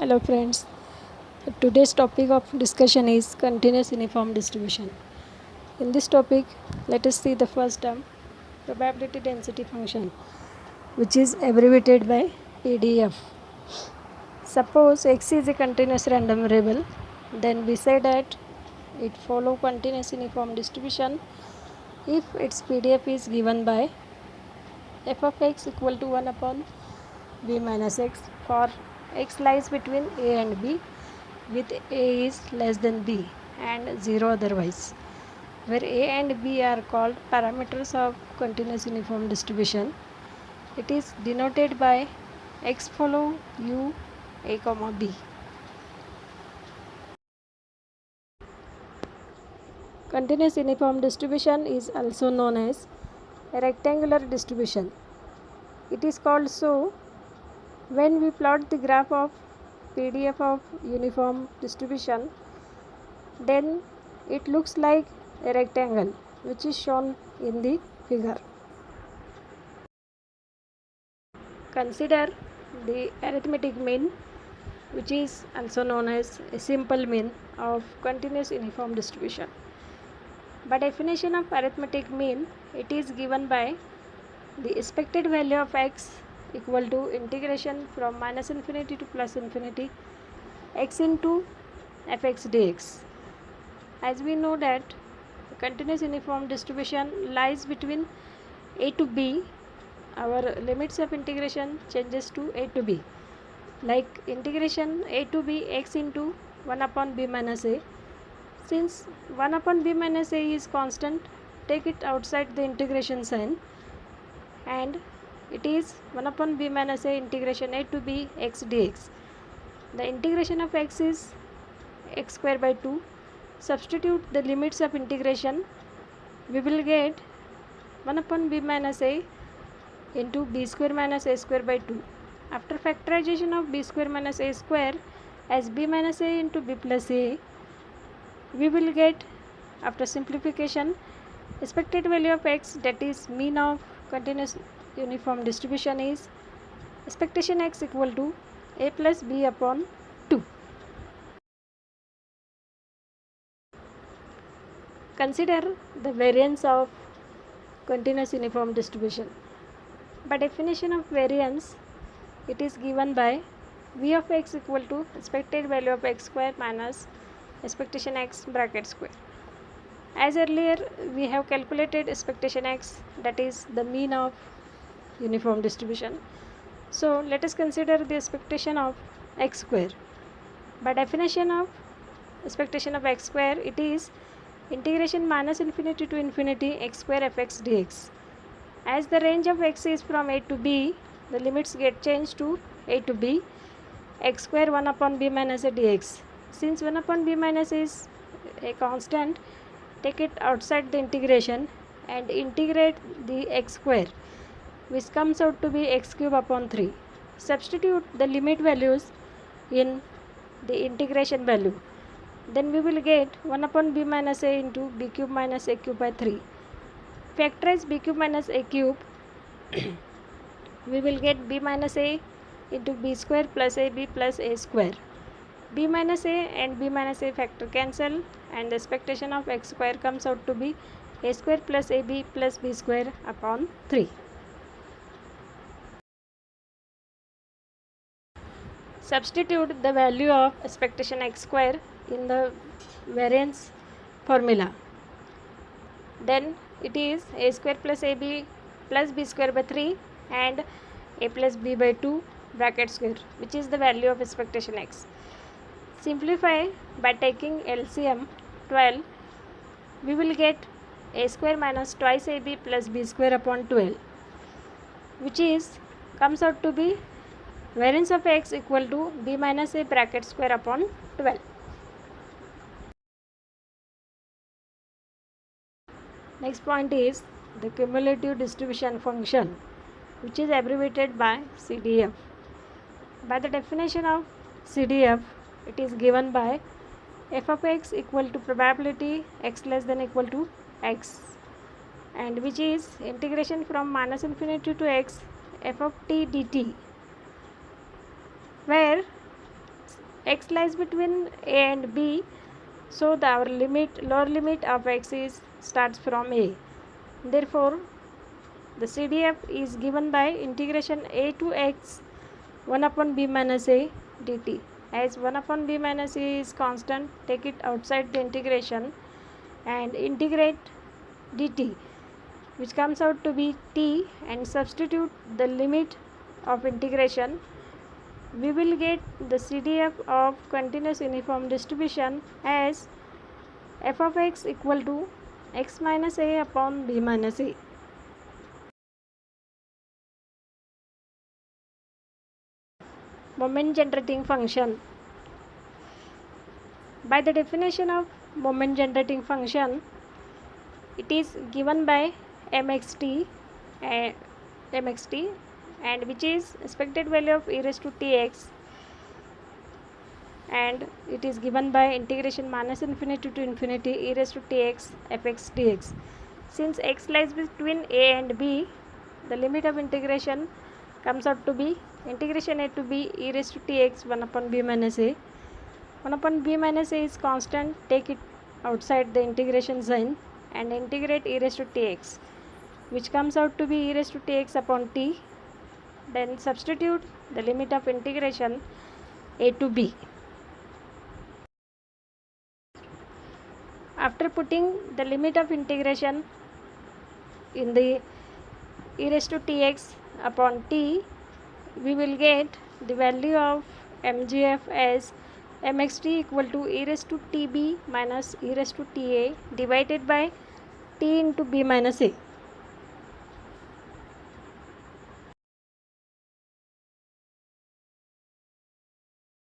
Hello friends. Today's topic of discussion is continuous uniform distribution. In this topic, let us see the first term, probability density function, which is abbreviated by PDF. Suppose x is a continuous random variable, then we say that it follow continuous uniform distribution if its PDF is given by f of x equal to 1 upon b minus x for x lies between a and b with a is less than b and 0 otherwise, where a and b are called parameters of continuous uniform distribution. It is denoted by x follow u a comma b. Continuous uniform distribution is also known as a rectangular distribution. It is called so when we plot the graph of PDF of uniform distribution, then it looks like a rectangle, which is shown in the figure. Consider the arithmetic mean, which is also known as a simple mean of continuous uniform distribution. By definition of arithmetic mean, it is given by the expected value of x equal to integration from minus infinity to plus infinity x into fx dx. As we know that continuous uniform distribution lies between a to b, our limits of integration changes to a to b, like integration a to b x into 1 upon b minus a. Since 1 upon b minus a is constant, take it outside the integration sign, and it is 1 upon b minus a integration a to b x dx. The integration of x is x square by 2. Substitute the limits of integration, we will get 1 upon b minus a into b square minus a square by 2. After factorization of b square minus a square as b minus a into b plus a, we will get, after simplification, expected value of x, that is mean of continuous uniform distribution, is expectation x equal to a plus b upon 2. Consider the variance of continuous uniform distribution. By definition of variance, it is given by v of x equal to expected value of x square minus expectation x bracket square. As earlier we have calculated expectation x, that is the mean of uniform distribution. So let us consider the expectation of x square. By definition of expectation of x square, it is integration minus infinity to infinity x square fx dx. As the range of x is from a to b, the limits get changed to a to b, x square 1 upon b minus a dx. Since 1 upon b minus is a constant, take it outside the integration and integrate the x square, which comes out to be x cube upon 3. Substitute the limit values in the integration value. Then we will get 1 upon b minus a into b cube minus a cube by 3. Factorize b cube minus a cube, we will get b minus a into b square plus ab plus a square. B minus a and b minus a factor cancel, and the expectation of x square comes out to be a square plus ab plus b square upon 3. Substitute the value of expectation x square in the variance formula. Then it is a square plus ab plus b square by 3 and a plus b by 2 bracket square, which is the value of expectation x. Simplify by taking LCM 12, we will get a square minus twice ab plus b square upon 12, which is comes out to be variance of x equal to b minus a bracket square upon 12. Next point is the cumulative distribution function, which is abbreviated by CDF. By the definition of CDF, it is given by f of x equal to probability x less than equal to x, and which is integration from minus infinity to x f of t dt, where x lies between a and b, so our lower limit of x starts from a. Therefore the CDF is given by integration a to x 1 upon b minus a dt. As 1 upon b minus a is constant, take it outside the integration and integrate dt, which comes out to be t, and substitute the limit of integration. We will get the CDF of continuous uniform distribution as f of x equal to x minus a upon b minus a. Moment generating function. By the definition of moment generating function, it is given by mxt, and which is expected value of e raised to tx, and it is given by integration minus infinity to infinity e raised to tx fx dx. Since x lies between a and b, the limit of integration comes out to be integration a to b e raised to tx 1 upon b minus a. 1 upon b minus a is constant, take it outside the integration sign and integrate e raised to tx, which comes out to be e raised to tx upon t. Then substitute the limit of integration a to b. After putting the limit of integration in the e raised to tx upon t, we will get the value of mgf as mxt equal to e raised to tb minus e raised to ta divided by t into b minus a.